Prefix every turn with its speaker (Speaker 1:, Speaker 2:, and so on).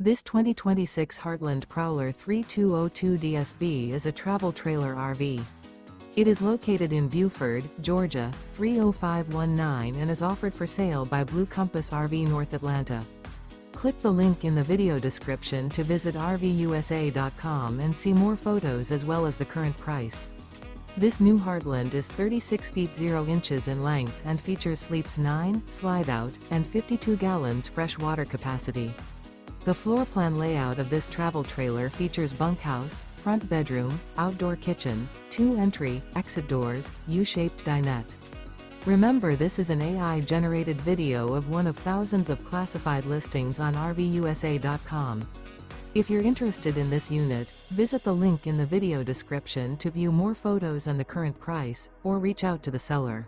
Speaker 1: This 2026 Heartland Prowler 3202 DSB is a travel trailer RV. It is located in Buford, Georgia, 30519 and is offered for sale by Blue Compass RV North Atlanta. Click the link in the video description to visit RVUSA.com and see more photos as well as the current price. This new Heartland is 36 feet 0 inches in length and features sleeps 9, slide-out, and 52 gallons fresh water capacity. The floor plan layout of this travel trailer features bunkhouse, front bedroom, outdoor kitchen, 2 entry, exit doors, U-shaped dinette. Remember, this is an AI-generated video of one of thousands of classified listings on RVUSA.com. If you're interested in this unit, visit the link in the video description to view more photos and the current price, or reach out to the seller.